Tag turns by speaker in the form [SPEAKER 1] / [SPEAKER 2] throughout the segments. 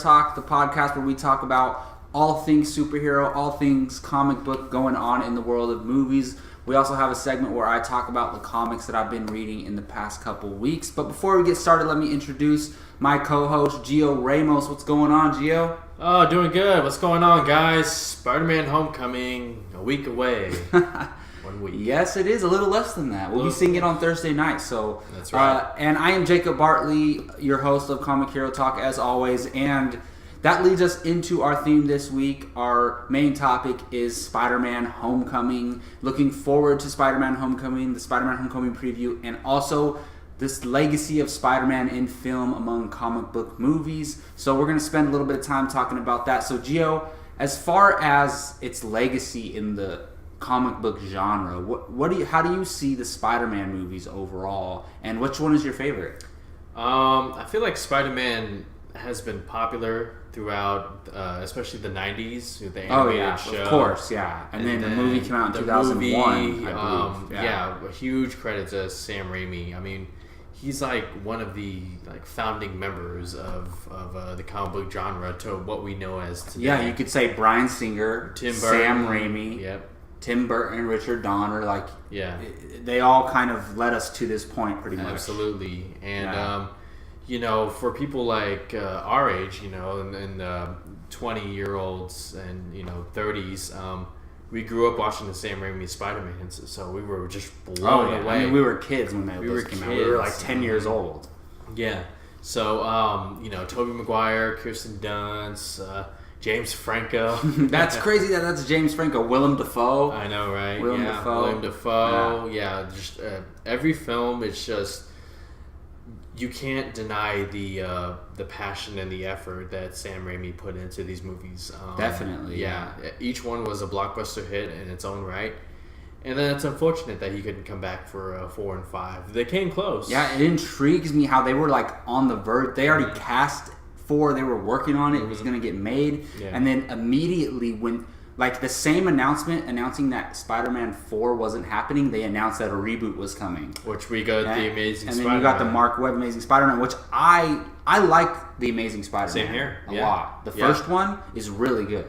[SPEAKER 1] Talk, the podcast where we talk about all things superhero, all things comic book going on in the world of movies. We also have a segment where I talk about the comics that I've been reading in the past couple weeks. But before we get started, let me introduce my co-host, Gio Ramos. What's going on, Gio?
[SPEAKER 2] Oh, doing good. What's going on, guys? Spider-Man Homecoming, a week away. 1 week.
[SPEAKER 1] Yes, it is. A little less than that. We'll be seeing it on Thursday night. So
[SPEAKER 2] that's right.
[SPEAKER 1] And I am Jacob Bartley, your host of Comic Hero Talk, as always. And that leads us into our theme this week. Our main topic is Spider-Man Homecoming. Looking forward to Spider-Man Homecoming, the Spider-Man Homecoming preview, and also this legacy of Spider-Man in film among comic book movies. So we're going to spend a little bit of time talking about that. So Gio, as far as its legacy in the comic book genre, how do you see the Spider-Man movies overall, and which one is your favorite?
[SPEAKER 2] I feel like Spider-Man has been popular throughout, especially the 90s with the animated show.
[SPEAKER 1] Of course, yeah. And then the movie came out in 2001, I believe.
[SPEAKER 2] A huge credit to Sam Raimi. I mean, he's like one of the founding members of the comic book genre to what we know as today.
[SPEAKER 1] Yeah, you could say Bryan Singer,
[SPEAKER 2] Tim Burton,
[SPEAKER 1] Sam Raimi,
[SPEAKER 2] yep,
[SPEAKER 1] Tim Burton, Richard Donner. They all kind of led us to this point pretty much.
[SPEAKER 2] Absolutely. And for people like our age, and 20-year-olds and 30s, we grew up watching the Sam Raimi Spider-Man, so we were just blown away.
[SPEAKER 1] I mean, we were kids when those came out. We were like 10 years old.
[SPEAKER 2] Yeah. So, Tobey Maguire, Kirsten Dunst, James Franco.
[SPEAKER 1] That's crazy that's James Franco. Willem Dafoe.
[SPEAKER 2] I know, right?
[SPEAKER 1] Willem
[SPEAKER 2] Dafoe. Yeah, just every film, it's just, you can't deny the passion and the effort that Sam Raimi put into these movies.
[SPEAKER 1] Definitely,
[SPEAKER 2] yeah. Each one was a blockbuster hit in its own right. And then it's unfortunate that he couldn't come back for 4 and 5. They came close.
[SPEAKER 1] Yeah, it intrigues me how they were on the verge. They already cast 4. They were working on it. It was going to get made. Yeah. And then immediately when, the same announcement announcing that Spider-Man 4 wasn't happening, they announced that a reboot was coming.
[SPEAKER 2] Which we got the Amazing Spider-Man.
[SPEAKER 1] And then you got the Mark Webb Amazing Spider-Man, which I like the Amazing Spider-Man.
[SPEAKER 2] Same here.
[SPEAKER 1] A lot. The first one is really good.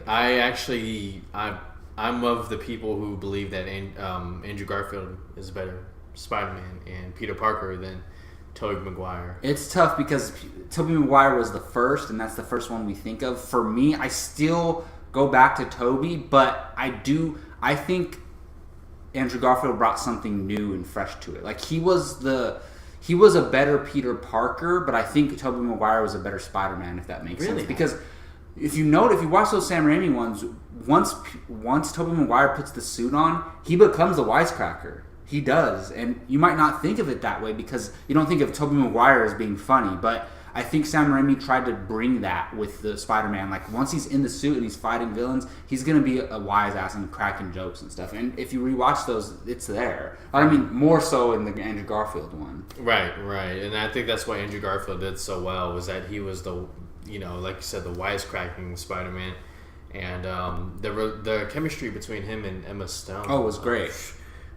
[SPEAKER 2] I'm of the people who believe that Andrew Garfield is a better Spider-Man and Peter Parker than Tobey Maguire.
[SPEAKER 1] It's tough because Tobey Maguire was the first, and that's the first one we think of. For me, I still go back to Tobey, but I think Andrew Garfield brought something new and fresh to it. He was a better Peter Parker, but I think Tobey Maguire was a better Spider-Man, if that makes sense. Because if you watch those Sam Raimi ones, once Tobey Maguire puts the suit on, he becomes a wisecracker. He does, and you might not think of it that way because you don't think of Tobey Maguire as being funny, but I think Sam Raimi tried to bring that with the Spider-Man. Once he's in the suit and he's fighting villains, he's going to be a wise ass and cracking jokes and stuff. And if you rewatch those, it's there. I mean, more so in the Andrew Garfield one.
[SPEAKER 2] Right. And I think that's why Andrew Garfield did so well, was that he was the, like you said, the wisecracking Spider-Man. And the chemistry between him and Emma Stone.
[SPEAKER 1] Oh, it was great.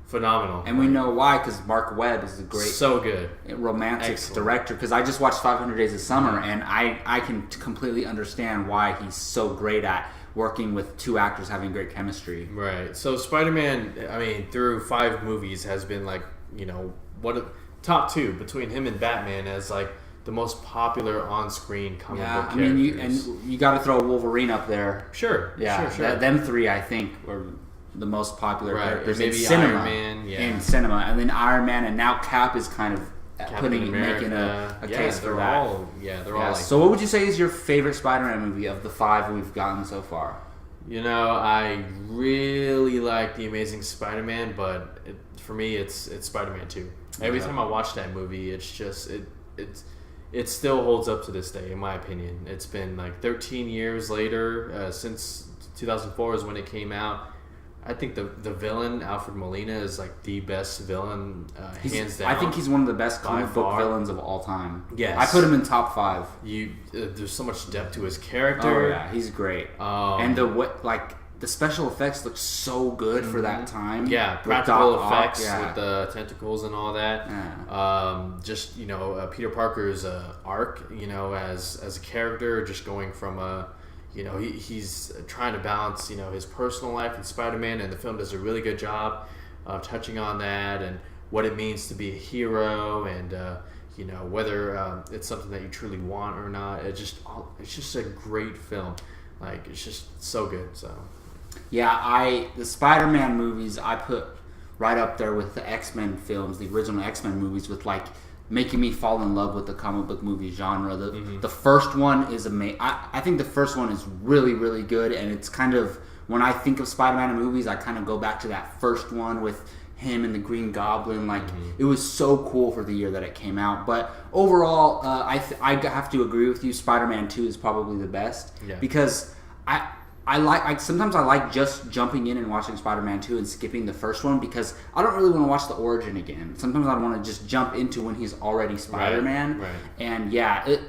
[SPEAKER 2] Phenomenal.
[SPEAKER 1] And we know why, because Mark Webb is a great,
[SPEAKER 2] so good
[SPEAKER 1] romantic director. Because I just watched 500 Days of Summer, and I can completely understand why he's so great at working with two actors having great chemistry.
[SPEAKER 2] Right. So Spider-Man, through 5 movies, has been top 2 between him and Batman as the most popular on-screen comic book characters.
[SPEAKER 1] You got to throw Wolverine up there.
[SPEAKER 2] Sure.
[SPEAKER 1] Yeah.
[SPEAKER 2] Sure.
[SPEAKER 1] Them 3, I think, are the most popular characters
[SPEAKER 2] maybe
[SPEAKER 1] in cinema.
[SPEAKER 2] Iron Man,
[SPEAKER 1] in cinema, and then Iron Man, and now Cap is kind of making a case for that.
[SPEAKER 2] They're all.
[SPEAKER 1] So, what would you say is your favorite Spider-Man movie of the 5 we've gotten so far?
[SPEAKER 2] I really like The Amazing Spider-Man, but for me, it's Spider-Man 2. Every time I watch that movie, it's just it still holds up to this day, in my opinion. It's been 13 years later since 2004 is when it came out. I think the villain, Alfred Molina, is the best villain, hands down.
[SPEAKER 1] I think he's one of the best comic book villains of all time.
[SPEAKER 2] Yes.
[SPEAKER 1] I put him in top 5.
[SPEAKER 2] There's so much depth to his character.
[SPEAKER 1] Oh yeah, he's great. And the special effects look so good for that time.
[SPEAKER 2] Yeah, practical effects with the tentacles and all that. Just Peter Parker's arc, as a character, just going from he's trying to balance his personal life and Spider-Man, and the film does a really good job of touching on that and what it means to be a hero, and whether it's something that you truly want or not. It's just a great film. Like, it's just so good. So
[SPEAKER 1] yeah, the Spider-Man movies I put right up there with the X-Men films, the original X-Men movies, with like making me fall in love with the comic book movie genre. The first one is amazing. I think the first one is really, really good, and it's kind of, when I think of Spider-Man movies, I kind of go back to that first one with him and the Green Goblin. Like, it was so cool for the year that it came out. But overall, I have to agree with you. Spider-Man 2 is probably the best, because sometimes I like just jumping in and watching Spider-Man 2 and skipping the first one, because I don't really want to watch the origin again. Sometimes I want to just jump into when he's already Spider-Man.
[SPEAKER 2] Right.
[SPEAKER 1] And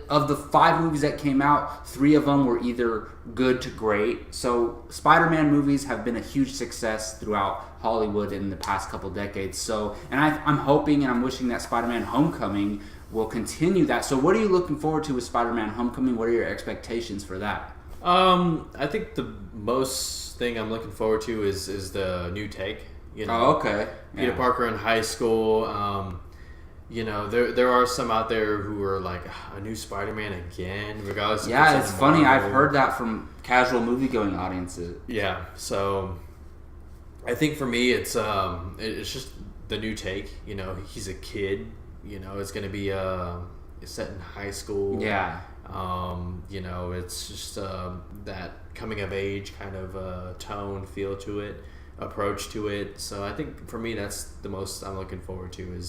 [SPEAKER 1] of the 5 movies that came out, 3 of them were either good to great. So Spider-Man movies have been a huge success throughout Hollywood in the past couple decades. So, and I'm hoping and I'm wishing that Spider-Man Homecoming will continue that. So what are you looking forward to with Spider-Man Homecoming? What are your expectations for that?
[SPEAKER 2] I think the most thing I'm looking forward to is the new take.
[SPEAKER 1] Oh, okay.
[SPEAKER 2] Peter Parker in high school. There are some out there who are like, a new Spider-Man again, regardless.
[SPEAKER 1] Yeah, it's funny. I've heard that from casual movie-going audiences.
[SPEAKER 2] Yeah, so I think for me, it's just the new take. He's a kid. It's going to be set in high school.
[SPEAKER 1] Yeah.
[SPEAKER 2] It's just that coming of age kind of tone, feel to it, approach to it. So I think for me, that's the most I'm looking forward to,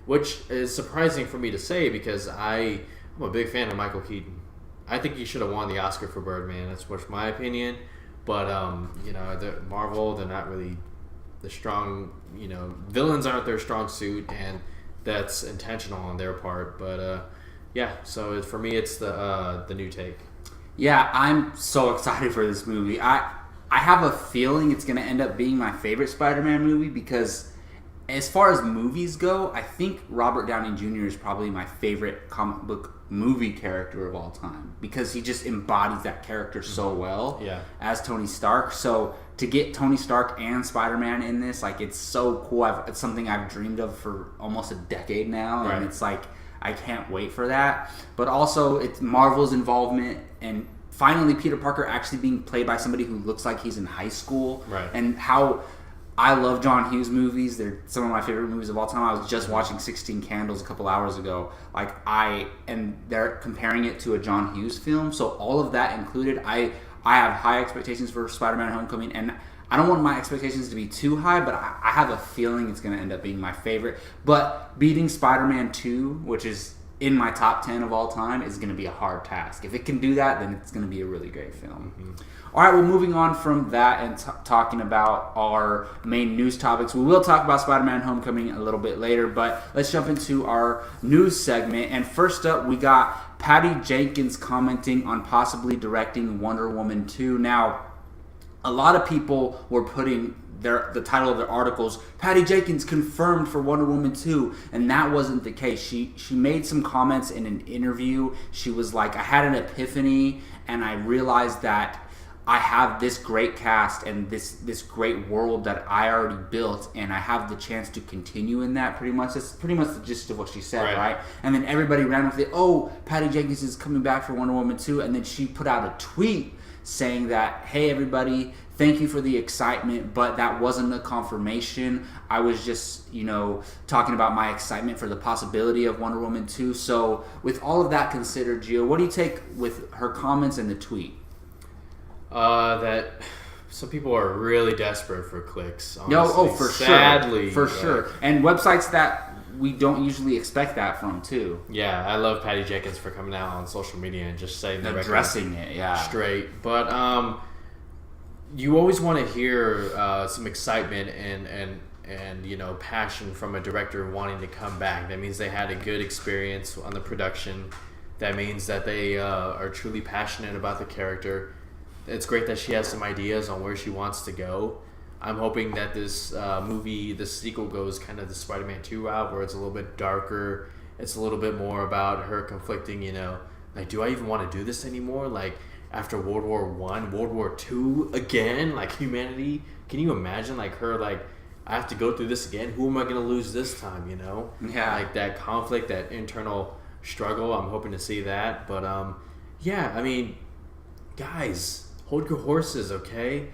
[SPEAKER 2] which is surprising for me to say, because I'm a big fan of Michael Keaton. I think he should have won the Oscar for Birdman. That's what's my opinion. But Marvel, they're not really the strong. Villains aren't their strong suit, and that's intentional on their part. But so for me, it's the new take.
[SPEAKER 1] Yeah, I'm so excited for this movie. I have a feeling it's going to end up being my favorite Spider-Man movie, because as far as movies go, I think Robert Downey Jr. is probably my favorite comic book movie character of all time, because he just embodies that character so well as Tony Stark. So to get Tony Stark and Spider-Man in this, like, it's so cool. It's something I've dreamed of for almost a decade now, and it's like, I can't wait for that. But also, it's Marvel's involvement, and finally Peter Parker actually being played by somebody who looks like he's in high school.
[SPEAKER 2] Right.
[SPEAKER 1] And how I love John Hughes movies. They're some of my favorite movies of all time. I was just watching 16 Candles a couple hours ago. And they're comparing it to a John Hughes film. So all of that included, I have high expectations for Spider-Man Homecoming, and I don't want my expectations to be too high, but I have a feeling it's going to end up being my favorite. But beating Spider-Man 2, which is in my top 10 of all time, is going to be a hard task. If it can do that, then it's going to be a really great film. All right, well, moving on from that and talking about our main news topics, we will talk about Spider-Man Homecoming a little bit later, but let's jump into our news segment. And first up, we got Patty Jenkins commenting on possibly directing Wonder Woman 2. Now, a lot of people were putting the title of their articles, Patty Jenkins confirmed for Wonder Woman 2, and that wasn't the case. She made some comments in an interview. She was like, I had an epiphany, and I realized that I have this great cast and this great world that I already built, and I have the chance to continue in that, pretty much. That's pretty much the gist of what she said, right? And then everybody ran with it, oh, Patty Jenkins is coming back for Wonder Woman 2, and then she put out a tweet saying that, hey, everybody, thank you for the excitement, but that wasn't a confirmation. I was just, talking about my excitement for the possibility of Wonder Woman 2. So with all of that considered, Gio, what do you take with her comments and the tweet?
[SPEAKER 2] That some people are really desperate for clicks, honestly.
[SPEAKER 1] No, for
[SPEAKER 2] Sadly,
[SPEAKER 1] sure. For sure. And websites that we don't usually expect that from, too.
[SPEAKER 2] Yeah, I love Patty Jenkins for coming out on social media and just saying the
[SPEAKER 1] addressing it,
[SPEAKER 2] straight. But you always want to hear some excitement and passion from a director wanting to come back. That means they had a good experience on the production. That means that they are truly passionate about the character. it's great that she has some ideas on where she wants to go. I'm hoping that this this sequel goes kind of the Spider-Man 2 route, where it's a little bit darker. It's a little bit more about her conflicting, like, do I even want to do this anymore? Like, after World War One, World War Two again, like, humanity. Can you imagine, like, her, like, I have to go through this again? Who am I going to lose this time,
[SPEAKER 1] Yeah.
[SPEAKER 2] Like, that conflict, that internal struggle. I'm hoping to see that. But, yeah, I mean, guys, hold your horses, okay?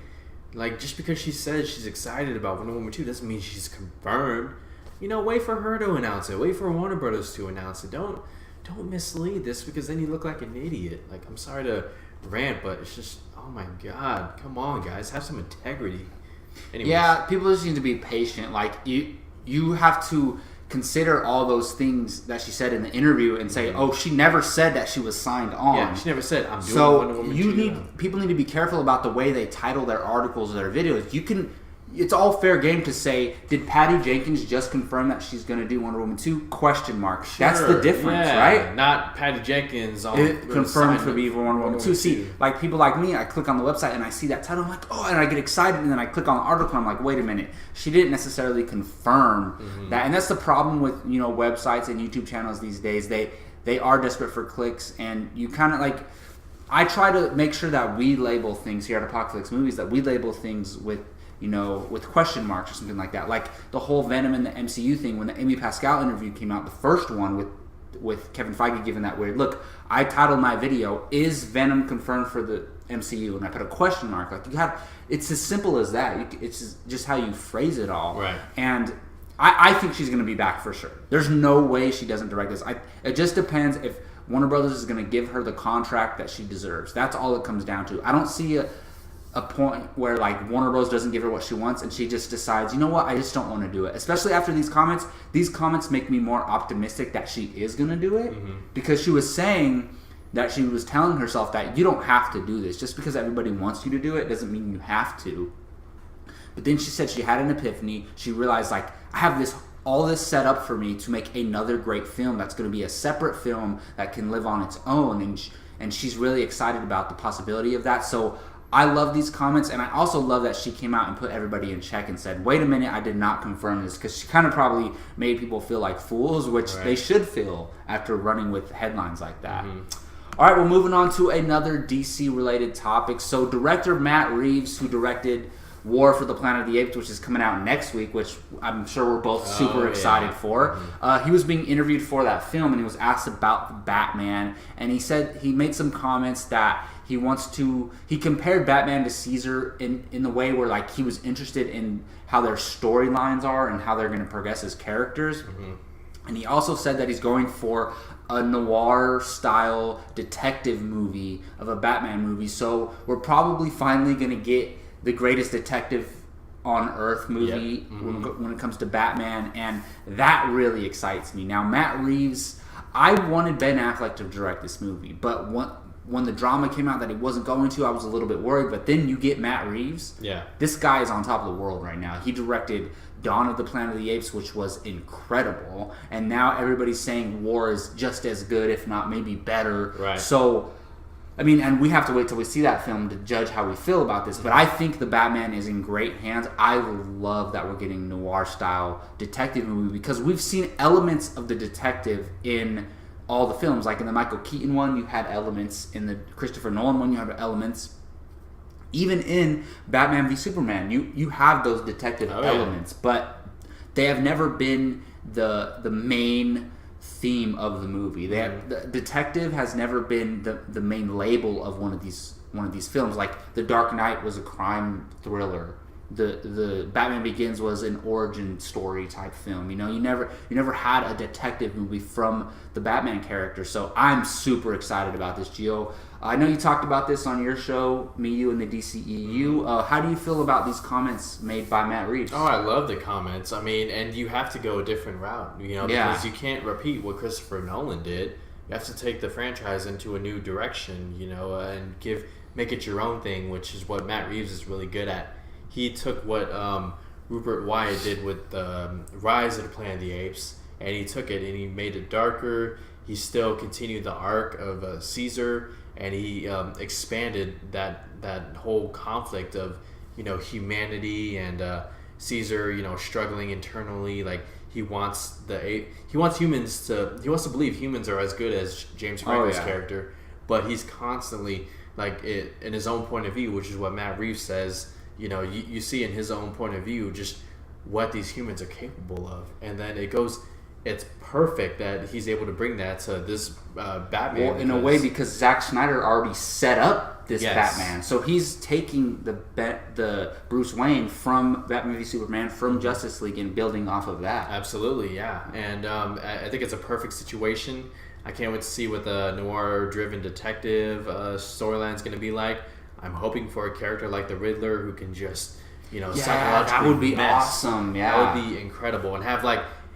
[SPEAKER 2] Like, just because she says she's excited about Wonder Woman 2 doesn't mean she's confirmed. Wait for her to announce it. Wait for Warner Brothers to announce it. Don't mislead this, because then you look like an idiot. Like, I'm sorry to rant, but it's just, oh my God, come on, guys, have some integrity. Anyways.
[SPEAKER 1] Yeah, people just need to be patient. Like, you have to consider all those things that she said in the interview and say, oh, she never said that she was signed on.
[SPEAKER 2] Yeah, she never said, I'm doing Wonder Woman 2.
[SPEAKER 1] People need to be careful about the way they title their articles or their videos. It's all fair game to say, did Patty Jenkins just confirm that she's going to do Wonder Woman 2? Question mark.
[SPEAKER 2] Sure,
[SPEAKER 1] that's the difference, right?
[SPEAKER 2] Not Patty Jenkins on
[SPEAKER 1] confirmed to be for Wonder Woman 2. See, like, people like me, I click on the website and I see that title, I'm like, oh, and I get excited, and then I click on the article and I'm like, wait a minute, she didn't necessarily confirm that. And that's the problem with, websites and YouTube channels these days. They are desperate for clicks, and you kind of, like, I try to make sure that we label things here at Apocalypse Movies, that we label things with question marks or something like that. Like the whole Venom and the MCU thing, when the Amy Pascal interview came out, the first one with Kevin Feige giving that weird look, I titled my video, "Is Venom confirmed for the MCU?" And I put a question mark. Like, it's as simple as that. It's just how you phrase it all.
[SPEAKER 2] Right.
[SPEAKER 1] And I think she's going to be back for sure. There's no way she doesn't direct this. It just depends if Warner Brothers is going to give her the contract that she deserves. That's all it comes down to. I don't see a point where, like, Warner Bros. Doesn't give her what she wants and she just decides, you know what, I just don't want to do it. Especially after these comments. These comments make me more optimistic that she is going to do it, because she was saying that she was telling herself that you don't have to do this. Just because everybody wants you to do it doesn't mean you have to. But then she said she had an epiphany. She realized, like, I have all this set up for me to make another great film that's going to be a separate film that can live on its own, and she's really excited about the possibility of that. So I love these comments, and I also love that she came out and put everybody in check and said, wait a minute, I did not confirm this, because she kind of probably made people feel like fools, which they should feel after running with headlines like that. All right, well, moving on to another DC-related topic. So director Matt Reeves, who directed War for the Planet of the Apes, which is coming out next week, which I'm sure we're both super excited for. He was being interviewed for that film, and he was asked about the Batman, and he said he made some comments that he compared Batman to Caesar in the way where, like, he was interested in how their storylines are and how they're going to progress as characters. And he also said that he's going for a noir style detective movie of a Batman movie. So we're probably finally going to get the greatest detective on Earth movie when it comes to Batman, and that really excites me. Now, Matt Reeves, I wanted Ben Affleck to direct this movie, but when the drama came out that he wasn't going to, I was a little bit worried. But then you get Matt Reeves. Yeah. This guy is on top of the world right now. He directed Dawn of the Planet of the Apes, which was incredible, and now everybody's saying War is just as good, if not maybe better. Right. So, I mean, and we have to wait till we see that film to judge how we feel about this, but I think the Batman is in great hands. I love that we're getting noir-style detective movie, because we've seen elements of the detective in all the films. Like in the Michael Keaton one, you had elements. In the Christopher Nolan one, you have elements. Even in Batman v Superman, you have those detective elements, but they have never been the main theme of the movie. The detective has never been the main label of one of these films. Like The Dark Knight was a crime thriller. The Batman Begins was an origin story type film. You know, you never had a detective movie from the Batman character. So I'm super excited about this, Gio. I know you talked about this on your show, Me, You, and the DCEU. How do you feel about these comments made by Matt Reeves?
[SPEAKER 2] Oh, I love the comments. I mean, and you have to go a different route, because you can't repeat what Christopher Nolan did. You have to take the franchise into a new direction, and make it your own thing, which is what Matt Reeves is really good at. He took what Rupert Wyatt did with Rise of the Planet of the Apes, and he took it and he made it darker. He still continued the arc of Caesar, and he expanded that whole conflict of humanity and Caesar struggling internally. Like he wants humans to believe humans are as good as James Franco's character, but he's constantly like in his own point of view, which is what Matt Reeves says. You see in his own point of view just what these humans are capable of, and then it's perfect that he's able to bring that to this Batman.
[SPEAKER 1] Well, in a way, because Zack Snyder already set up this Batman, so he's taking the Bruce Wayne from Batman v Superman, from Justice League, and building off of that.
[SPEAKER 2] Absolutely, yeah, and I think it's a perfect situation. I can't wait to see what the noir-driven detective storyline is going to be like. I'm hoping for a character like the Riddler who can just, psychologically
[SPEAKER 1] that would be awesome. Yeah,
[SPEAKER 2] that would be incredible, and have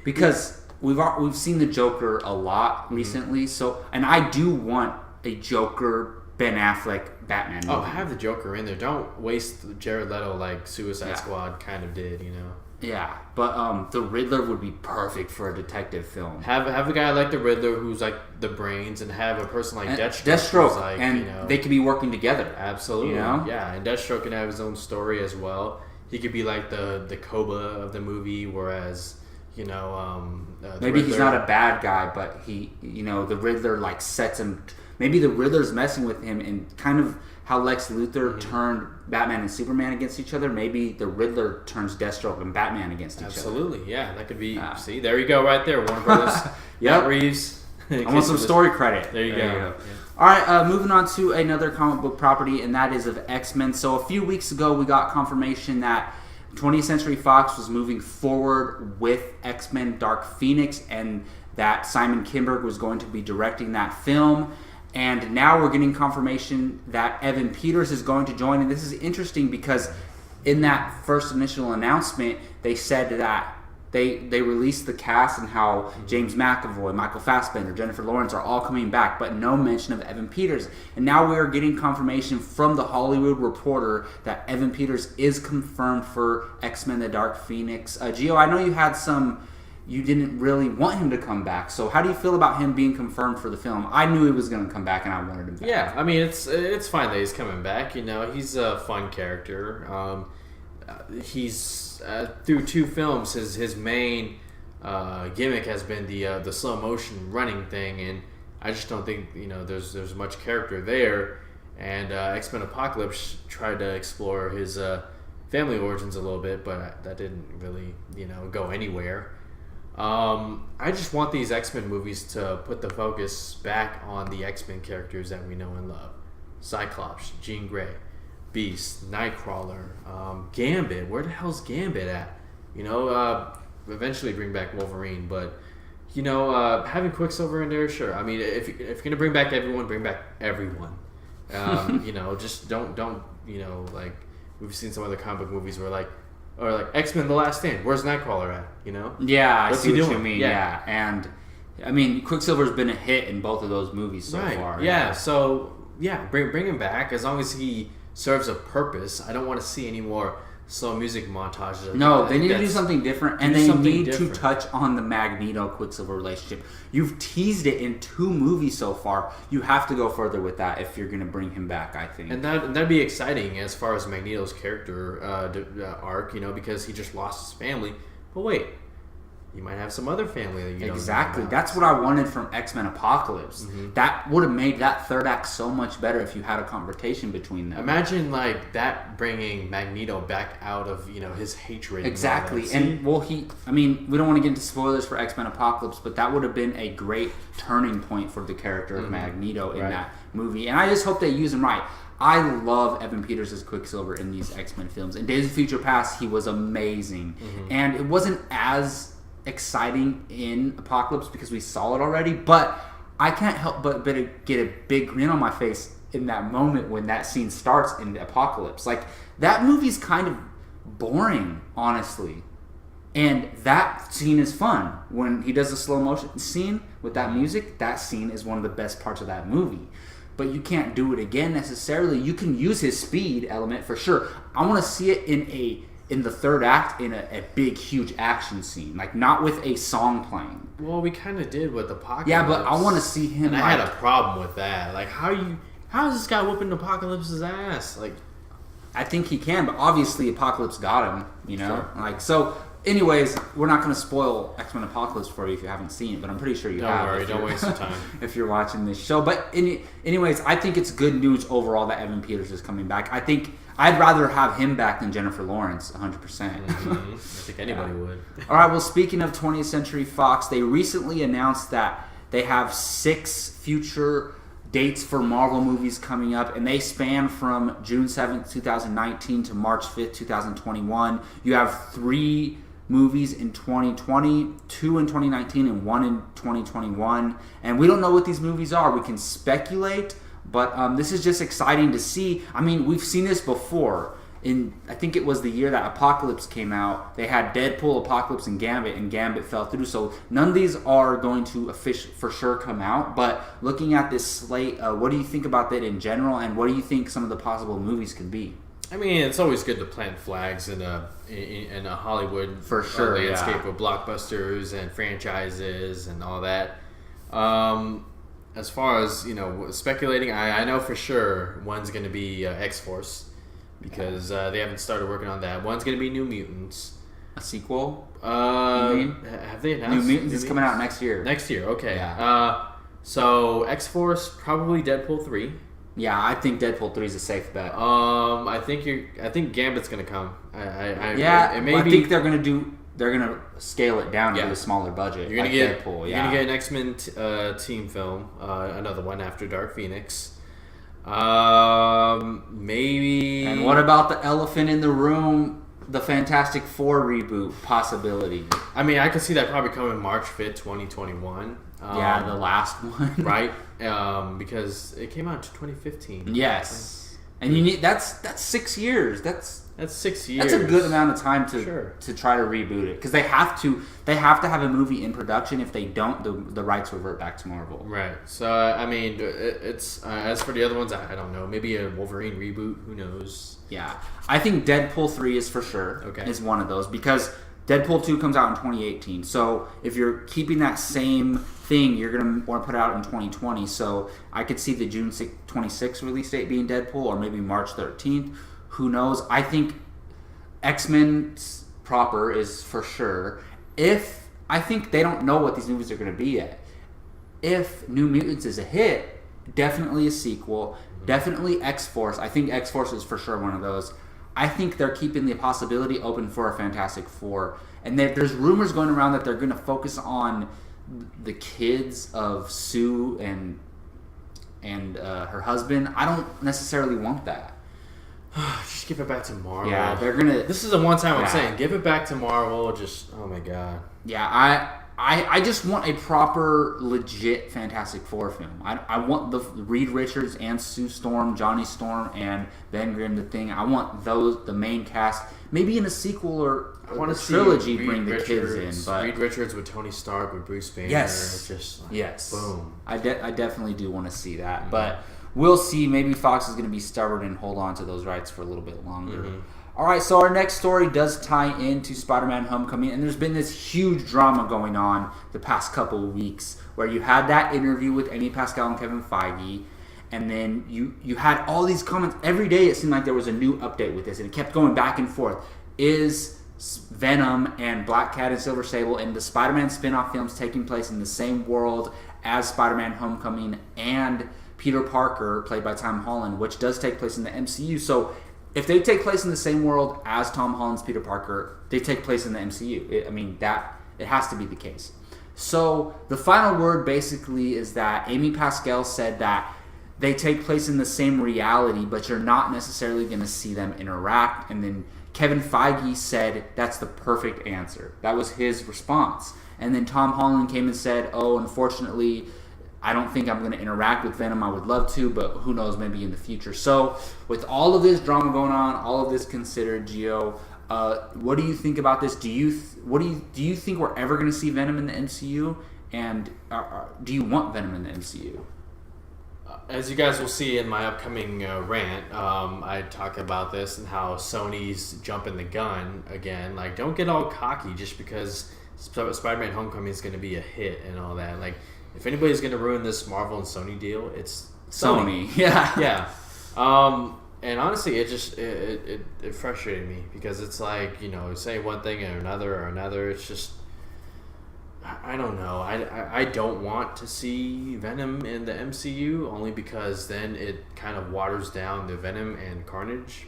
[SPEAKER 1] because we've seen the Joker a lot recently. So, and I do want a Joker Ben Affleck Batman movie.
[SPEAKER 2] Oh, have the Joker in there. Don't waste Jared Leto like Suicide Squad kind of did.
[SPEAKER 1] Yeah, but the Riddler would be perfect for a detective film.
[SPEAKER 2] Have a guy like the Riddler who's like the brains, and have a person like Deathstroke.
[SPEAKER 1] Deathstroke, like, and they could be working together.
[SPEAKER 2] Absolutely, yeah. And Deathstroke can have his own story as well. He could be like the Koba of the movie, whereas maybe
[SPEAKER 1] Riddler, he's not a bad guy, but he, the Riddler like sets him. Maybe the Riddler's messing with him, and kind of how Lex Luthor turned Batman and Superman against each other. Maybe the Riddler turns Deathstroke and Batman against each other.
[SPEAKER 2] Absolutely, yeah, that could be. See, there you go, right there, Warner Brothers. Matt Reeves.
[SPEAKER 1] I want some story credit.
[SPEAKER 2] There you go. Yeah.
[SPEAKER 1] All right, moving on to another comic book property, and that is of X-Men. So a few weeks ago, we got confirmation that 20th Century Fox was moving forward with X-Men Dark Phoenix, and that Simon Kinberg was going to be directing that film. And now we're getting confirmation that Evan Peters is going to join. And this is interesting because in that first initial announcement, they said that they released the cast and how James McAvoy, Michael Fassbender, Jennifer Lawrence are all coming back, but no mention of Evan Peters. And now we are getting confirmation from the Hollywood Reporter that Evan Peters is confirmed for X-Men The Dark Phoenix. Gio, I know you didn't really want him to come back. So how do you feel about him being confirmed for the film? I knew he was going to come back, and I wanted him back.
[SPEAKER 2] Yeah, I mean, it's fine that he's coming back. He's a fun character. He's through two films. His main gimmick has been the slow motion running thing, and I just don't think there's much character there. And X-Men Apocalypse tried to explore his family origins a little bit, but that didn't really go anywhere. I just want these X-Men movies to put the focus back on the X-Men characters that we know and love. Cyclops, Jean Grey, Beast, Nightcrawler, Gambit. Where the hell's Gambit at? Eventually bring back Wolverine, but having Quicksilver in there, sure. I mean, if you're gonna bring back everyone, bring back everyone. Just don't like we've seen some other comic book movies where like X-Men: The Last Stand. Where's Nightcrawler at?
[SPEAKER 1] Yeah,
[SPEAKER 2] what's
[SPEAKER 1] I see
[SPEAKER 2] he
[SPEAKER 1] what
[SPEAKER 2] doing?
[SPEAKER 1] you mean.
[SPEAKER 2] Yeah.
[SPEAKER 1] Yeah, and I mean Quicksilver's been a hit in both of those movies so far.
[SPEAKER 2] Yeah. So bring him back as long as he serves a purpose. I don't want to see any more slow music montages.
[SPEAKER 1] No, they need to do something different, and they need to touch on the Magneto-Quicksilver relationship. You've teased it in 2 movies so far. You have to go further with that if you're going to bring him back, I think.
[SPEAKER 2] And that'd be exciting as far as Magneto's character arc, because he just lost his family. But wait, you might have some other family that you don't know
[SPEAKER 1] Exactly.
[SPEAKER 2] about.
[SPEAKER 1] That's what I wanted from X-Men Apocalypse. Mm-hmm. That would have made that third act so much better if you had a confrontation between them.
[SPEAKER 2] Imagine that bringing Magneto back out of his hatred.
[SPEAKER 1] Exactly. And we don't want to get into spoilers for X-Men Apocalypse, but that would have been a great turning point for the character of Magneto in that movie. And I just hope they use him right. I love Evan Peters as Quicksilver in these X-Men films. In Days of Future Past, he was amazing. Mm-hmm. And it wasn't as exciting in Apocalypse because we saw it already, but I can't help but get a big grin on my face in that moment when that scene starts in the Apocalypse. Like, that movie's kind of boring, honestly. And that scene is fun. When he does a slow motion scene with that music, that scene is one of the best parts of that movie. But you can't do it again necessarily. You can use his speed element for sure. I want to see it in the third act in a big, huge action scene. Like, not with a song playing.
[SPEAKER 2] Well, we kind of did with Apocalypse.
[SPEAKER 1] Yeah, but I want to see him.
[SPEAKER 2] And I had a problem with that. Like, how how is this guy whooping Apocalypse's ass? Like,
[SPEAKER 1] I think he can, but obviously Apocalypse got him. You know,
[SPEAKER 2] Sure.
[SPEAKER 1] like so. Anyways, we're not going to spoil X-Men Apocalypse for you if you haven't seen it, but I'm pretty sure you have.
[SPEAKER 2] Don't worry, don't waste your time.
[SPEAKER 1] If you're watching this show. But anyways, I think it's good news overall that Evan Peters is coming back. I think I'd rather have him back than Jennifer Lawrence, 100%.
[SPEAKER 2] I think anybody would.
[SPEAKER 1] All right, well, speaking of 20th Century Fox, they recently announced that they have 6 future dates for Marvel movies coming up, and they span from June 7th, 2019 to March 5th, 2021. You have 3 movies in 2020, 2 in 2019, and 1 in 2021. And we don't know what these movies are. We can speculate, but this is just exciting to see. I mean, we've seen this before. I think it was the year that Apocalypse came out. They had Deadpool, Apocalypse, and Gambit fell through. So none of these are going to for sure come out. But looking at this slate, what do you think about that in general, and what do you think some of the possible movies could be?
[SPEAKER 2] I mean, it's always good to plant flags in a Hollywood
[SPEAKER 1] for sure
[SPEAKER 2] landscape of blockbusters and franchises and all that. As far as speculating, I know for sure one's going to be X-Force because they haven't started working on that. One's going to be New Mutants,
[SPEAKER 1] a sequel.
[SPEAKER 2] You mean? Have they announced
[SPEAKER 1] New Mutants is coming out next year?
[SPEAKER 2] Next year, okay.
[SPEAKER 1] Yeah.
[SPEAKER 2] So X-Force, probably Deadpool 3.
[SPEAKER 1] Yeah, I think Deadpool 3 is a safe bet.
[SPEAKER 2] I think Gambit's gonna come.
[SPEAKER 1] I think they're gonna scale it down to a smaller budget.
[SPEAKER 2] You're gonna get
[SPEAKER 1] Deadpool.
[SPEAKER 2] You're gonna get an X-Men team film, another one after Dark Phoenix. Maybe.
[SPEAKER 1] And what about the elephant in the room? The Fantastic Four reboot possibility.
[SPEAKER 2] I mean, I could see that probably coming March 5th, 2021.
[SPEAKER 1] The last one,
[SPEAKER 2] right? Because it came out in 2015.
[SPEAKER 1] Yes, and you need that's 6 years. That's
[SPEAKER 2] 6 years.
[SPEAKER 1] That's a good amount of time to try to reboot it because they have to have a movie in production. If they don't, the rights revert back to Marvel.
[SPEAKER 2] Right. So I mean, it's as for the other ones, I don't know. Maybe a Wolverine reboot. Who knows?
[SPEAKER 1] Yeah, I think Deadpool 3 is for sure.
[SPEAKER 2] Okay.
[SPEAKER 1] Is one of those because Deadpool 2 comes out in 2018. So if you're keeping that same thing, you're going to want to put it out in 2020. So I could see the June 26th release date being Deadpool or maybe March 13th. Who knows? I think X-Men proper is for sure. I think they don't know what these movies are going to be yet. If New Mutants is a hit, definitely a sequel. Definitely X-Force. I think X-Force is for sure one of those. I think they're keeping the possibility open for a Fantastic Four. And there's rumors going around that they're going to focus on the kids of Sue and her husband. I don't necessarily want that.
[SPEAKER 2] Just give it back to Marvel.
[SPEAKER 1] Yeah, they're going to...
[SPEAKER 2] This is the one time I'm saying, give it back to Marvel. Just, oh my God.
[SPEAKER 1] Yeah, I just want a proper, legit Fantastic Four film. I want the Reed Richards and Sue Storm, Johnny Storm, and Ben Grimm, the Thing. I want the main cast. Maybe in a sequel or a trilogy, bring the kids in. But
[SPEAKER 2] Reed Richards with Tony Stark with Bruce Banner.
[SPEAKER 1] Yes,
[SPEAKER 2] just like,
[SPEAKER 1] yes.
[SPEAKER 2] Boom.
[SPEAKER 1] I definitely do want to see that, but we'll see. Maybe Fox is going to be stubborn and hold on to those rights for a little bit longer. Mm-hmm. All right, so our next story does tie into Spider-Man Homecoming, and there's been this huge drama going on the past couple of weeks where you had that interview with Amy Pascal and Kevin Feige, and then you had all these comments. Every day it seemed like there was a new update with this, and it kept going back and forth. Is Venom and Black Cat and Silver Sable and the Spider-Man spin-off films taking place in the same world as Spider-Man Homecoming and Peter Parker, played by Tom Holland, which does take place in the MCU? So if they take place in the same world as Tom Holland's Peter Parker, they take place in the MCU. It has to be the case. So the final word basically is that Amy Pascal said that they take place in the same reality, but you're not necessarily going to see them interact. And then Kevin Feige said that's the perfect answer. That was his response. And then Tom Holland came and said, oh, unfortunately, I don't think I'm going to interact with Venom. I would love to, but who knows, maybe in the future. So with all of this drama going on, all of this considered, Gio, what do you think about this? Do you think we're ever going to see Venom in the MCU? And do you want Venom in the MCU?
[SPEAKER 2] As you guys will see in my upcoming rant, I talk about this and how Sony's jumping the gun again. Like, don't get all cocky just because Spider-Man Homecoming is going to be a hit and all that. Like, if anybody's going to ruin this Marvel and Sony deal, it's
[SPEAKER 1] Sony. Yeah.
[SPEAKER 2] Yeah. And honestly, it frustrated me because it's like, say one thing or another. It's just, I don't know. I don't want to see Venom in the MCU only because then it kind of waters down the Venom and Carnage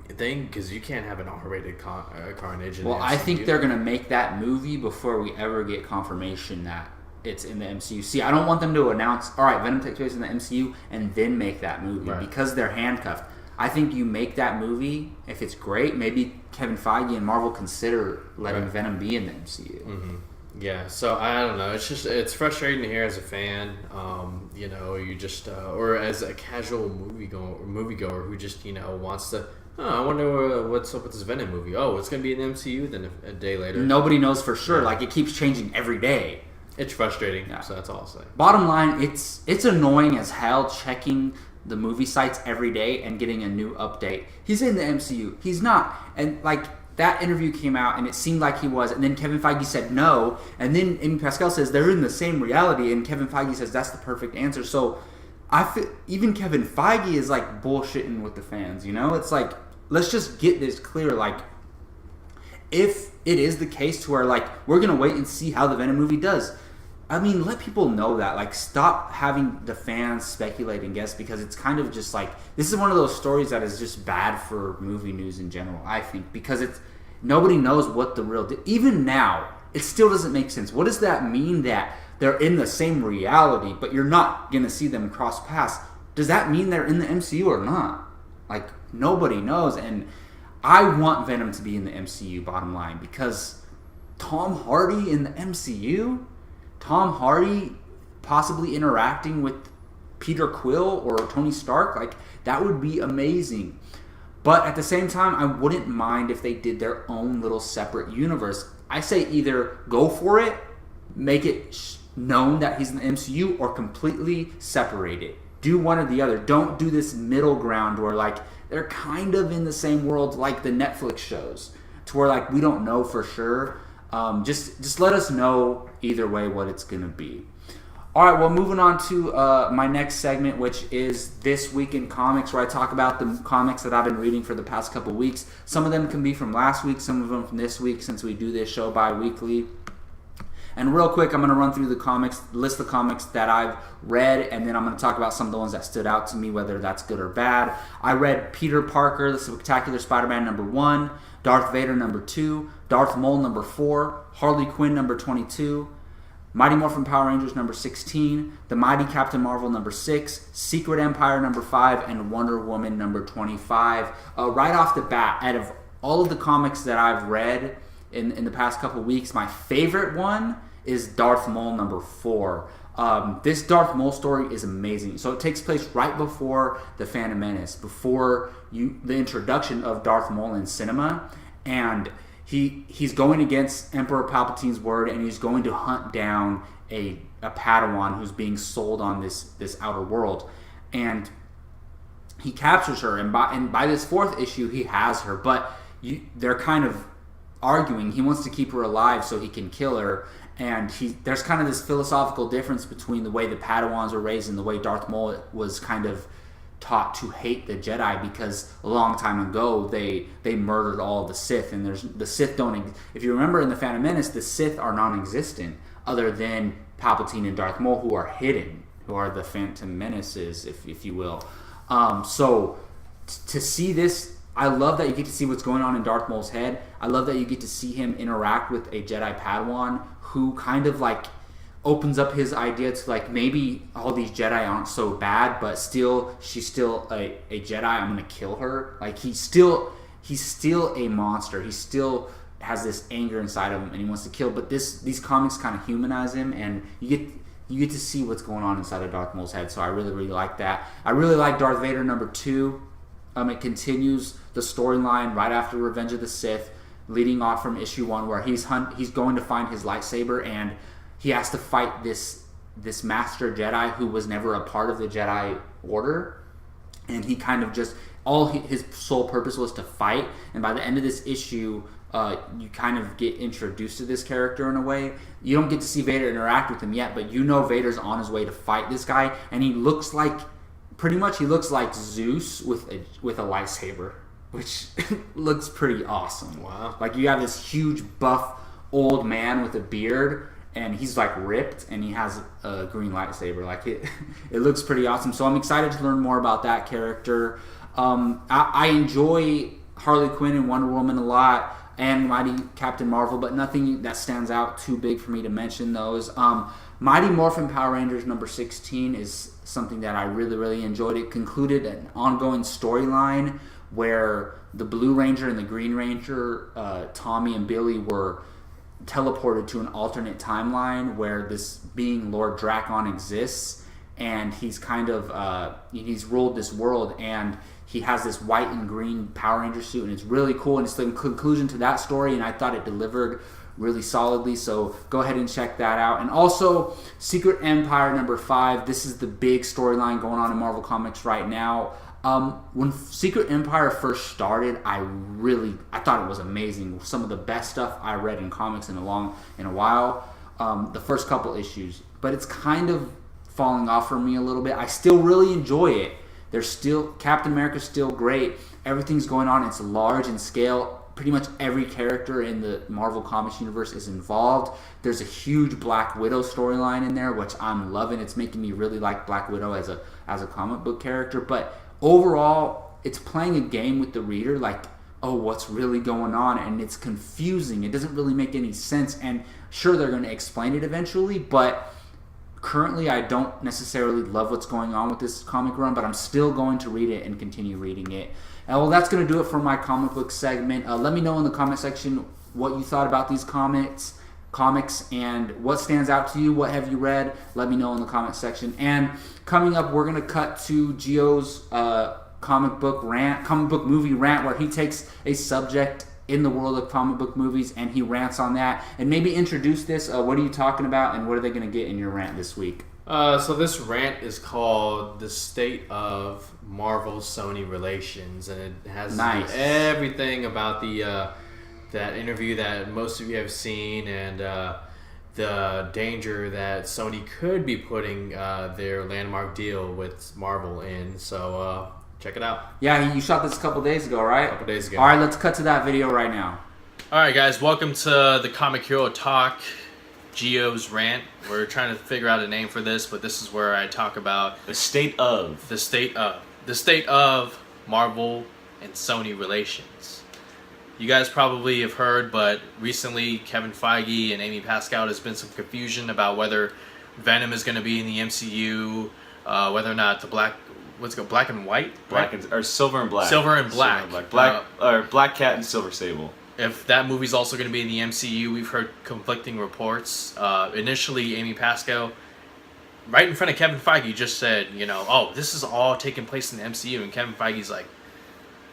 [SPEAKER 2] thing, because you can't have an R-rated Carnage in the MCU.
[SPEAKER 1] I think they're going to make that movie before we ever get confirmation that it's in the MCU. See, I don't want them to announce, all right, Venom takes place in the MCU, and then make that movie, because they're handcuffed. I think you make that movie, if it's great, maybe Kevin Feige and Marvel consider letting Venom be in the MCU.
[SPEAKER 2] Mm-hmm. Yeah, so I don't know. It's just, it's frustrating to hear as a fan, you just, or as a casual moviegoer who just, wants to, I wonder what's up with this Venom movie. Oh, it's going to be in the MCU, then a day later.
[SPEAKER 1] Nobody knows for sure. Like, it keeps changing every day.
[SPEAKER 2] It's frustrating, so that's all I'll say.
[SPEAKER 1] Bottom line, it's annoying as hell checking the movie sites every day and getting a new update. He's in the MCU. He's not. And, like, that interview came out, and it seemed like he was, and then Kevin Feige said no, and then Amy Pascal says they're in the same reality, and Kevin Feige says that's the perfect answer. So, I feel even Kevin Feige is, like, bullshitting with the fans, It's like, let's just get this clear, like, if it is the case to where, like, we're going to wait and see how the Venom movie does, I mean, let people know that. Like, stop having the fans speculate and guess, because it's kind of just like, this is one of those stories that is just bad for movie news in general, I think, because nobody knows what the real even now, it still doesn't make sense. What does that mean that they're in the same reality, but you're not going to see them cross paths? Does that mean they're in the MCU or not? Like, nobody knows, and I want Venom to be in the MCU, bottom line, because Tom Hardy in the MCU? Tom Hardy possibly interacting with Peter Quill or Tony Stark, like, that would be amazing. But at the same time, I wouldn't mind if they did their own little separate universe. I say either go for it, make it known that he's in the MCU, or completely separate it. Do one or the other. Don't do this middle ground where, like, they're kind of in the same world like the Netflix shows, to where, like, we don't know for sure. Just let us know either way what it's going to be. All right, well, moving on to my next segment, which is This Week in Comics, where I talk about the comics that I've been reading for the past couple weeks. Some of them can be from last week, some of them from this week, since we do this show bi-weekly. And real quick, I'm going to run through the comics, list the comics that I've read, and then I'm going to talk about some of the ones that stood out to me, whether that's good or bad. I read Peter Parker, The Spectacular Spider-Man #1, Darth Vader #2, Darth Maul #4, Harley Quinn #22, Mighty Morphin Power Rangers #16, The Mighty Captain Marvel #6, Secret Empire #5, and Wonder Woman #25. Right off the bat, out of all of the comics that I've read in the past couple weeks, my favorite one is Darth Maul #4. This Darth Maul story is amazing. So it takes place right before The Phantom Menace, before the introduction of Darth Maul in cinema, and he's going against Emperor Palpatine's word, and he's going to hunt down a Padawan who's being sold on this outer world, and he captures her, and by this fourth issue he has her, but they're kind of arguing. He wants to keep her alive so he can kill her, and there's kind of this philosophical difference between the way the Padawans were raised and the way Darth Maul was kind of taught to hate the Jedi, because a long time ago they murdered all of the Sith, and the Sith don't. If you remember in the Phantom Menace, the Sith are non-existent, other than Palpatine and Darth Maul, who are hidden, who are the Phantom Menaces, if you will. So to see this, I love that you get to see what's going on in Darth Maul's head. I love that you get to see him interact with a Jedi Padawan who kind of, like, opens up his idea to, like, maybe all these Jedi aren't so bad, but she's still a Jedi. I'm gonna kill her. Like, he's still a monster. He still has this anger inside of him, and he wants to kill. But these comics kind of humanize him, and you get to see what's going on inside of Darth Maul's head. So I really, really like that. I really like Darth Vader #2. It continues the storyline right after Revenge of the Sith, leading off from issue 1, where he's going to find his lightsaber, and he has to fight this Master Jedi who was never a part of the Jedi Order, and he kind of just his sole purpose was to fight. And by the end of this issue, you kind of get introduced to this character in a way. You don't get to see Vader interact with him yet, but you know Vader's on his way to fight this guy, and he looks like Zeus with a lightsaber, which looks pretty awesome.
[SPEAKER 2] Wow!
[SPEAKER 1] Like you have this huge buff old man with a beard, and he's like ripped, and he has a green lightsaber. Like it looks pretty awesome. So I'm excited to learn more about that character. I enjoy Harley Quinn and Wonder Woman a lot, and Mighty Captain Marvel, but nothing that stands out too big for me to mention those. Mighty Morphin Power Rangers number 16 is something that I really, really enjoyed. It concluded an ongoing storyline where the Blue Ranger and the Green Ranger, Tommy and Billy, were teleported to an alternate timeline where this being Lord Drakon exists, and he's kind of he's ruled this world, and he has this white and green Power Ranger suit, and it's really cool, and it's the conclusion to that story, and I thought it delivered really solidly, so go ahead and check that out. And also Secret Empire number 5, this is the big storyline going on in Marvel Comics right now. When Secret Empire first started, I thought it was amazing. Some of the best stuff I read in comics in a while. The first couple issues, but it's kind of falling off for me a little bit. I still really enjoy it. Captain America's still great. Everything's going on. It's large in scale. Pretty much every character in the Marvel Comics universe is involved. There's a huge Black Widow storyline in there, which I'm loving. It's making me really like Black Widow as a comic book character. But overall, it's playing a game with the reader, like, oh, what's really going on? And it's confusing. It doesn't really make any sense. And sure, they're going to explain it eventually, but currently I don't necessarily love what's going on with this comic run, but I'm still going to read it and continue reading it. And well, that's going to do it for my comic book segment. Let me know in the comment section what you thought about these comics, and what stands out to you. What have you read? Let me know in the comment section. And coming up, we're going to cut to Gio's comic book movie rant, where he takes a subject in the world of comic book movies and he rants on that, and maybe introduce this. What are you talking about, and what are they going to get in your rant this week?
[SPEAKER 2] So this rant is called "The State of Marvel-Sony Relations," and it has everything about that interview that most of you have seen, and the danger that Sony could be putting their landmark deal with Marvel in. So check it out.
[SPEAKER 1] Yeah, you shot this a couple days ago, right?
[SPEAKER 2] A couple days ago.
[SPEAKER 1] All right, let's cut to that video right now.
[SPEAKER 2] All right, guys, welcome to the Comic Hero Talk, Gio's rant. We're trying to figure out a name for this, but this is where I talk about
[SPEAKER 3] the state of
[SPEAKER 2] Marvel and Sony relations. You guys probably have heard, but recently Kevin Feige and Amy Pascal, there's been some confusion about whether Venom is going to be in the MCU, whether or not the black and white,
[SPEAKER 3] or silver and black,
[SPEAKER 2] Black
[SPEAKER 3] Cat and Silver Sable.
[SPEAKER 2] If that movie's also going to be in the MCU, we've heard conflicting reports. Initially, Amy Pascal, right in front of Kevin Feige, just said, oh, this is all taking place in the MCU, and Kevin Feige's like,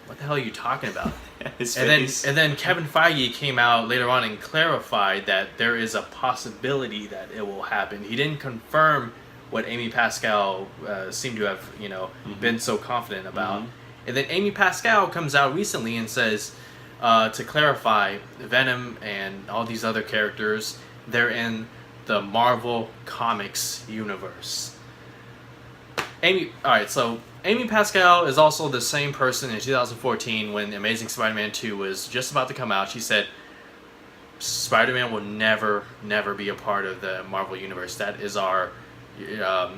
[SPEAKER 2] what the hell are you talking about? and then Kevin Feige came out later on and clarified that there is a possibility that it will happen. He didn't confirm what Amy Pascal seemed to have, been so confident about. Mm-hmm. And then Amy Pascal comes out recently and says, to clarify, Venom and all these other characters, they're in the Marvel Comics universe. Amy Pascal is also the same person in 2014 when Amazing Spider-Man 2 was just about to come out. She said, Spider-Man will never be a part of the Marvel universe. That is our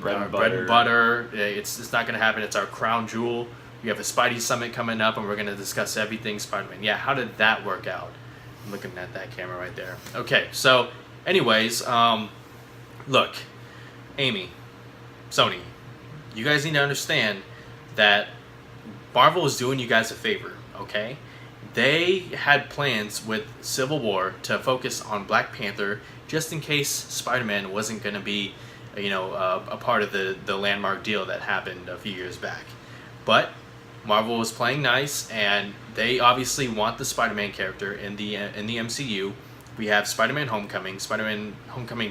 [SPEAKER 2] bread and butter. It's not going to happen. It's our crown jewel. We have a Spidey Summit coming up, and we're going to discuss everything Spider-Man. Yeah, how did that work out? I'm looking at that camera right there. Okay, so anyways, look, Amy, Sony, you guys need to understand that Marvel is doing you guys a favor, okay? They had plans with Civil War to focus on Black Panther just in case Spider-Man wasn't going to be, a part of the landmark deal that happened a few years back. But Marvel was playing nice, and they obviously want the Spider-Man character in the MCU. We have Spider-Man Homecoming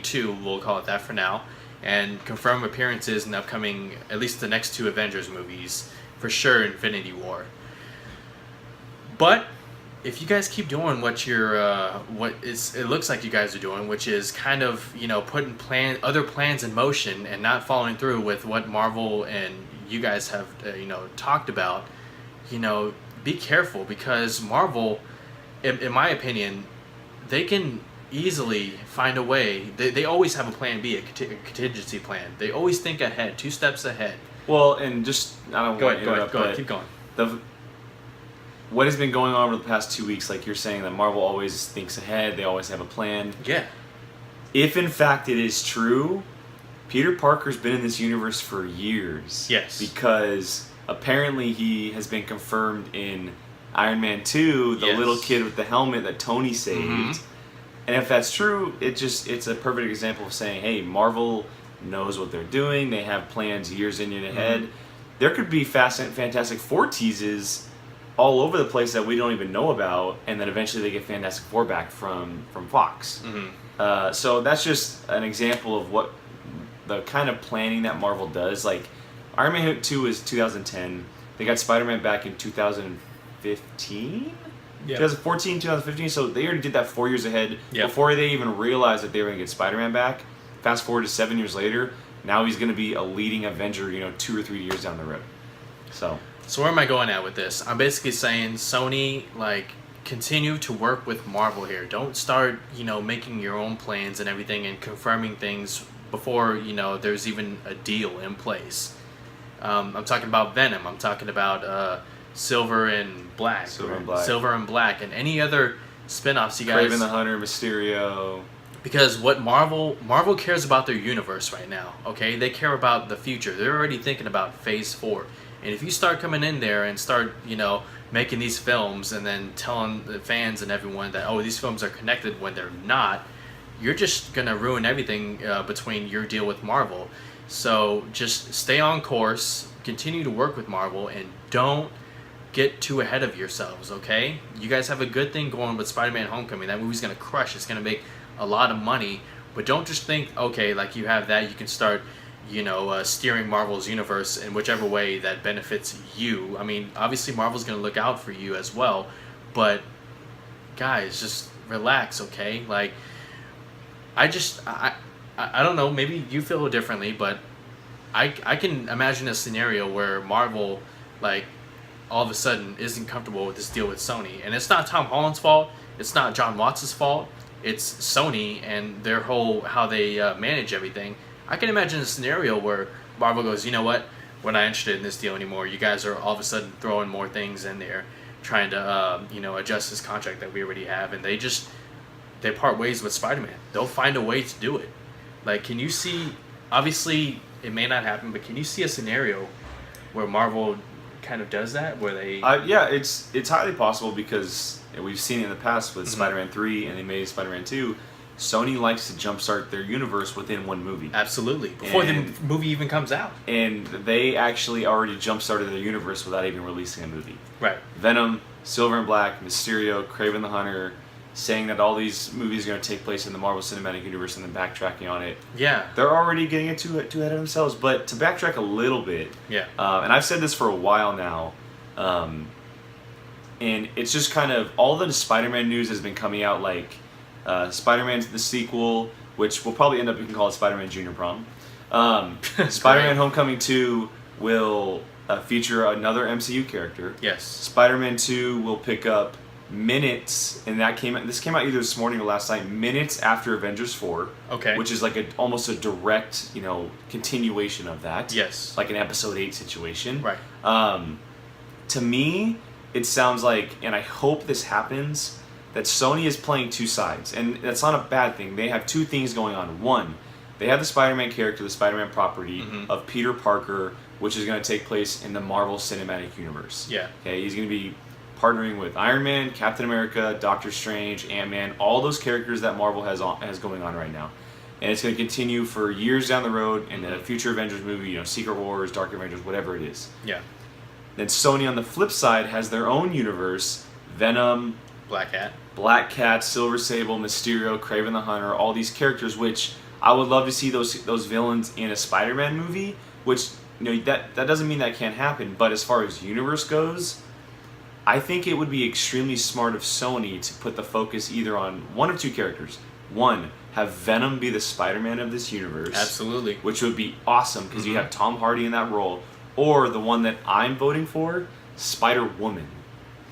[SPEAKER 2] 2, we'll call it that for now, and confirmed appearances in the upcoming, at least the next 2 Avengers movies, for sure Infinity War. But if you guys keep doing what it looks like you guys are doing, which is kind of, putting other plans in motion and not following through with what Marvel and you guys have, talked about, be careful, because Marvel, in my opinion, they can easily find a way. They always have a plan B, a contingency plan. They always think ahead, 2 steps ahead.
[SPEAKER 3] Well, and just, I don't want to interrupt,
[SPEAKER 2] go ahead, keep going.
[SPEAKER 3] What has been going on over the past 2 weeks, like you're saying, that Marvel always thinks ahead, they always have a plan.
[SPEAKER 2] Yeah.
[SPEAKER 3] If in fact it is true, Peter Parker's been in this universe for years.
[SPEAKER 2] Yes.
[SPEAKER 3] Because apparently he has been confirmed in Iron Man 2, the little kid with the helmet that Tony saved. Mm-hmm. And if that's true, it's a perfect example of saying, hey, Marvel knows what they're doing, they have plans years in and ahead. Mm-hmm. There could be Fantastic Four teases all over the place that we don't even know about, and then eventually they get Fantastic Four back from Fox. Mm-hmm. So that's just an example of what the kind of planning that Marvel does. Like, Iron Man 2 is 2010. They got Spider-Man back in 2015? Yep. 2014, 2015. So they already did that 4 years ahead before they even realized that they were going to get Spider-Man back. Fast forward to 7 years later, now he's going to be a leading Avenger, 2 or 3 years down the road. So
[SPEAKER 2] where am I going at with this? I'm basically saying, Sony, continue to work with Marvel here. Don't start, making your own plans and everything and confirming things before, there's even a deal in place. I'm talking about Venom. I'm talking about Silver and Black. Silver and Black. And any other spin-offs you guys...
[SPEAKER 3] Kraven the Hunter, Mysterio...
[SPEAKER 2] Because what Marvel cares about their universe right now, okay? They care about the future. They're already thinking about Phase 4. And if you start coming in there and start, making these films and then telling the fans and everyone that, these films are connected when they're not, you're just going to ruin everything between your deal with Marvel. So just stay on course, continue to work with Marvel, and don't get too ahead of yourselves, okay? You guys have a good thing going with Spider-Man Homecoming. That movie's going to crush. It's going to make a lot of money. But don't just think, okay, you have that, you can start... steering Marvel's universe in whichever way that benefits you. I mean, obviously Marvel's going to look out for you as well, but guys, just relax, okay? I don't know, maybe you feel differently, but I can imagine a scenario where Marvel, all of a sudden isn't comfortable with this deal with Sony. And it's not Tom Holland's fault, it's not John Watts' fault, it's Sony and their whole, how they manage everything. I can imagine a scenario where Marvel goes, you know what, we're not interested in this deal anymore. You guys are all of a sudden throwing more things in there, trying to, adjust this contract that we already have, and they part ways with Spider-Man. They'll find a way to do it. Can you see, obviously it may not happen, but can you see a scenario where Marvel kind of does that, where they...
[SPEAKER 3] yeah, it's highly possible, because we've seen it in the past with Spider-Man 3 and the Amazing Spider-Man 2. Sony likes to jumpstart their universe within one movie.
[SPEAKER 2] Absolutely. Before the movie even comes out.
[SPEAKER 3] And they actually already jumpstarted their universe without even releasing a movie.
[SPEAKER 2] Right.
[SPEAKER 3] Venom, Silver and Black, Mysterio, Kraven the Hunter, saying that all these movies are going to take place in the Marvel Cinematic Universe and then backtracking on it.
[SPEAKER 2] Yeah.
[SPEAKER 3] They're already getting it too ahead of themselves. But to backtrack a little bit,
[SPEAKER 2] yeah.
[SPEAKER 3] And I've said this for a while now, and it's just kind of, all the Spider-Man news has been coming out Spider-Man's the sequel, which will probably end up, you can call it Spider-Man Junior Prom. Spider-Man Homecoming 2 will feature another MCU character.
[SPEAKER 2] Yes.
[SPEAKER 3] Spider-Man 2 will pick up minutes, and this came out either this morning or last night, minutes after Avengers 4.
[SPEAKER 2] Okay.
[SPEAKER 3] Which is almost a direct, continuation of that.
[SPEAKER 2] Yes.
[SPEAKER 3] Like an episode 8 situation.
[SPEAKER 2] Right.
[SPEAKER 3] To me, it sounds like, and I hope this happens, that Sony is playing two sides, and that's not a bad thing. They have two things going on. One, they have the Spider-Man character, the Spider-Man property of Peter Parker, which is going to take place in the Marvel Cinematic Universe.
[SPEAKER 2] Yeah.
[SPEAKER 3] Okay, he's going to be partnering with Iron Man, Captain America, Doctor Strange, Ant-Man, all those characters that Marvel has going on right now. And it's going to continue for years down the road in a future Avengers movie, Secret Wars, Dark Avengers, whatever it is.
[SPEAKER 2] Yeah.
[SPEAKER 3] Then Sony, on the flip side, has their own universe, Venom, Black Cat, Silver Sable, Mysterio, Kraven the Hunter, all these characters, which I would love to see those villains in a Spider-Man movie, which, that doesn't mean that can't happen, but as far as universe goes, I think it would be extremely smart of Sony to put the focus either on one of two characters. One, have Venom be the Spider-Man of this universe.
[SPEAKER 2] Absolutely.
[SPEAKER 3] Which would be awesome because you have Tom Hardy in that role. Or the one that I'm voting for, Spider-Woman.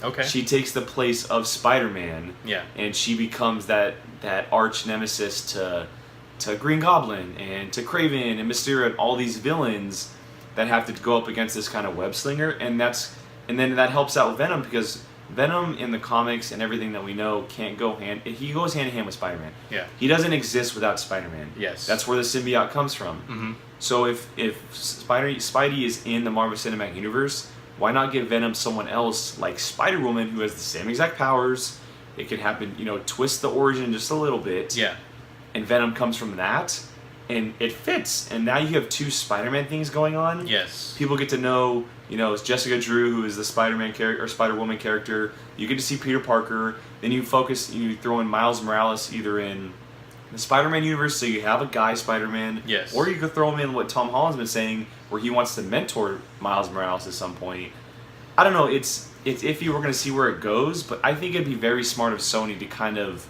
[SPEAKER 2] Okay.
[SPEAKER 3] She takes the place of Spider-Man.
[SPEAKER 2] Yeah.
[SPEAKER 3] And she becomes that arch nemesis to Green Goblin and to Kraven and Mysterio and all these villains that have to go up against this kind of web slinger. And then that helps out Venom because Venom in the comics and everything that we know can't go he goes hand in hand with Spider-Man.
[SPEAKER 2] Yeah.
[SPEAKER 3] He doesn't exist without Spider-Man.
[SPEAKER 2] Yes.
[SPEAKER 3] That's where the symbiote comes from. Mm-hmm. So if Spidey is in the Marvel Cinematic Universe, why not give Venom someone else like Spider-Woman who has the same exact powers? It could happen, twist the origin just a little bit.
[SPEAKER 2] Yeah.
[SPEAKER 3] And Venom comes from that, and it fits. And now you have two Spider-Man things going on.
[SPEAKER 2] Yes.
[SPEAKER 3] People get to know, it's Jessica Drew, who is the Spider-Man character or Spider-Woman character. You get to see Peter Parker. Then you throw in Miles Morales either in the Spider-Man universe, so you have a guy Spider-Man.
[SPEAKER 2] Yes.
[SPEAKER 3] Or you could throw him in what Tom Holland's been saying, where he wants to mentor Miles Morales at some point. I don't know. It's iffy. We're going to see where it goes, but I think it'd be very smart of Sony to kind of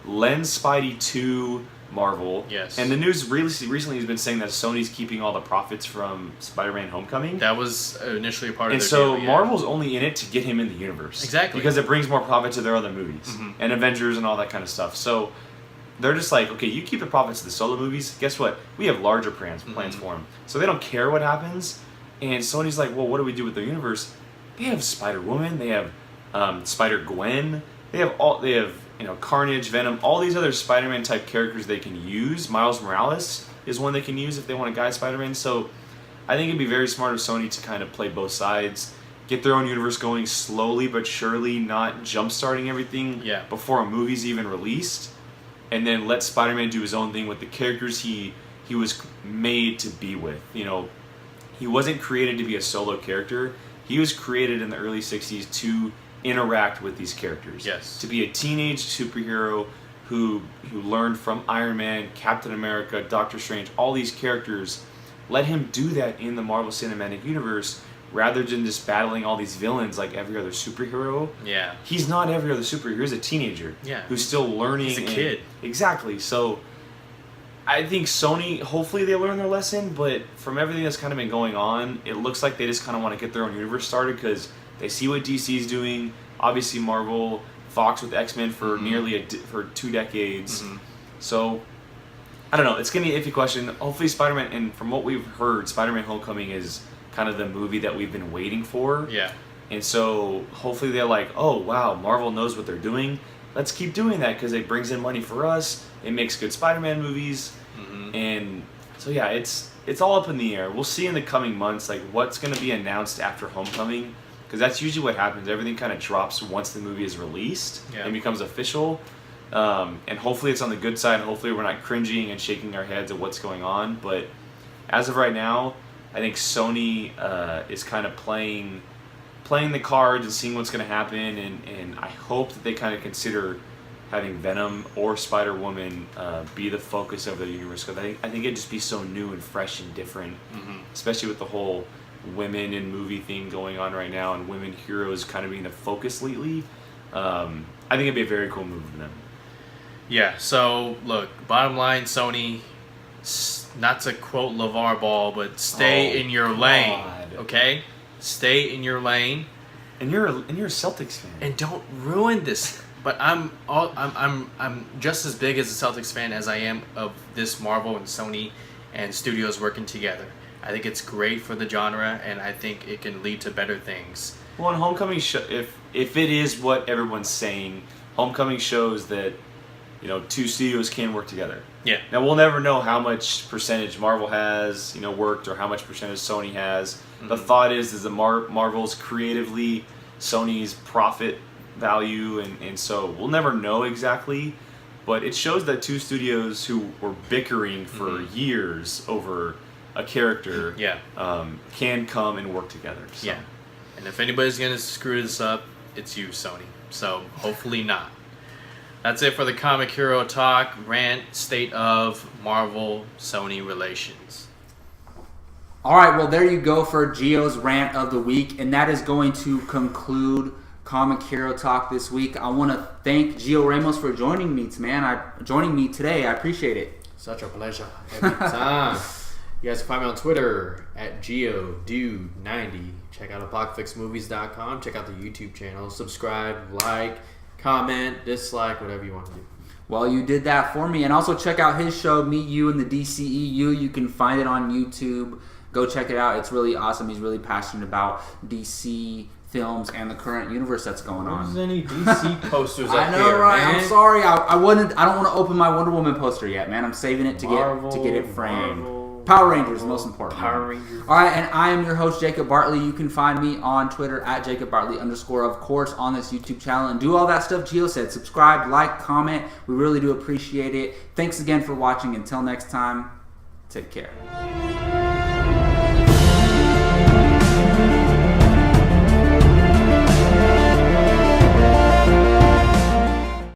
[SPEAKER 3] lend Spidey to Marvel.
[SPEAKER 2] Yes.
[SPEAKER 3] And the news recently has been saying that Sony's keeping all the profits from Spider-Man Homecoming.
[SPEAKER 2] That was initially a part of their
[SPEAKER 3] deal. And so
[SPEAKER 2] deal,
[SPEAKER 3] Marvel's only in it to get him in the universe.
[SPEAKER 2] Exactly.
[SPEAKER 3] Because it brings more profit to their other movies. And Avengers and all that kind of stuff. So they're just like, okay, you keep the profits of the solo movies. Guess what? We have larger plans for them. So they don't care what happens. And Sony's like, well, what do we do with their universe? They have Spider-Woman. They have Spider-Gwen. They have Carnage, Venom, all these other Spider-Man type characters they can use. Miles Morales is one they can use if they want to guide Spider-Man. So I think it'd be very smart of Sony to kind of play both sides, get their own universe going slowly but surely, not jump-starting everything before a movie's even released, and then let Spider-Man do his own thing with the characters he was made to be with. He wasn't created to be a solo character. He was created in the early 60s to interact with these characters.
[SPEAKER 2] Yes.
[SPEAKER 3] To be a teenage superhero who learned from Iron Man, Captain America, Doctor Strange, all these characters. Let him do that in the Marvel Cinematic Universe rather than just battling all these villains like every other superhero.
[SPEAKER 2] Yeah.
[SPEAKER 3] He's not every other superhero. He's a teenager.
[SPEAKER 2] Yeah.
[SPEAKER 3] Who's still learning.
[SPEAKER 2] He's a kid.
[SPEAKER 3] Exactly. So I think Sony, hopefully they learn their lesson, but from everything that's kind of been going on, it looks like they just kind of want to get their own universe started because they see what DC's doing. Obviously, Marvel, Fox with X-Men for for 2 decades. So, I don't know. It's going to be an iffy question. Hopefully, Spider-Man, and from what we've heard, Spider-Man Homecoming is kind of the movie that we've been waiting for.
[SPEAKER 2] Yeah.
[SPEAKER 3] And so, hopefully, they're like, oh, wow, Marvel knows what they're doing. Let's keep doing that because it brings in money for us. It makes good Spider-Man movies. And so, yeah, it's all up in the air. We'll see in the coming months like what's going to be announced after Homecoming. Because that's usually what happens. Everything kind of drops once the movie is released and becomes official. And hopefully it's on the good side. Hopefully we're not cringing and shaking our heads at what's going on. But as of right now, I think Sony is kind of playing the cards and seeing what's going to happen. And I hope that they kind of consider having Venom or Spider-Woman be the focus of their universe. Because I think it'd just be so new and fresh and different. Especially with the whole women in movie thing going on right now and women heroes kind of being the focus lately. I think it'd be a very cool move for them.
[SPEAKER 2] Yeah, so look, bottom line, Sony, not to quote LeVar Ball, but stay in your lane, okay? Stay in your lane.
[SPEAKER 3] And you're a Celtics fan.
[SPEAKER 2] And don't ruin this. But I'm just as big as a Celtics fan as I am of this Marvel and Sony and studios working together. I think it's great for the genre, and I think it can lead to better things.
[SPEAKER 3] Well, and Homecoming, if it is what everyone's saying, Homecoming shows that two studios can work together.
[SPEAKER 2] Yeah.
[SPEAKER 3] Now we'll never know how much percentage Marvel has worked or how much percentage Sony has. The thought is that Marvel's creatively Sony's profit value, and so we'll never know exactly. But it shows that two studios who were bickering for years over a character can come and work together. So.
[SPEAKER 2] Yeah. And if anybody's going to screw this up, it's you, Sony. So hopefully not. That's it for the Comic Hero Talk, Rant, State of Marvel Sony Relations.
[SPEAKER 1] All right, well, there you go for Gio's Rant of the Week, and that is going to conclude Comic Hero Talk this week. I want to thank Gio Ramos for joining me, joining me today. I appreciate it.
[SPEAKER 2] Such a pleasure every time. You guys can find me on Twitter at GeoDude90. Check out apocalypsmovies.com. Check out the YouTube channel. Subscribe, like, comment, dislike, whatever you want to do.
[SPEAKER 1] Well, you did that for me. And also check out his show, Meet You in the DCEU. You can find it on YouTube. Go check it out. It's really awesome. He's really passionate about DC films and the current universe that's going on.
[SPEAKER 2] There's any DC posters up
[SPEAKER 1] I know,
[SPEAKER 2] here,
[SPEAKER 1] right?
[SPEAKER 2] man.
[SPEAKER 1] I'm sorry. I don't want to open my Wonder Woman poster yet, man. I'm saving it to get it framed.
[SPEAKER 2] Marvel,
[SPEAKER 1] Power Rangers, most important.
[SPEAKER 2] Power Rangers.
[SPEAKER 1] All right, and I am your host, Jacob Bartley. You can find me on Twitter at @JacobBartley_, of course, on this YouTube channel. And do all that stuff Gio said. Subscribe, like, comment. We really do appreciate it. Thanks again for watching. Until next time, take care.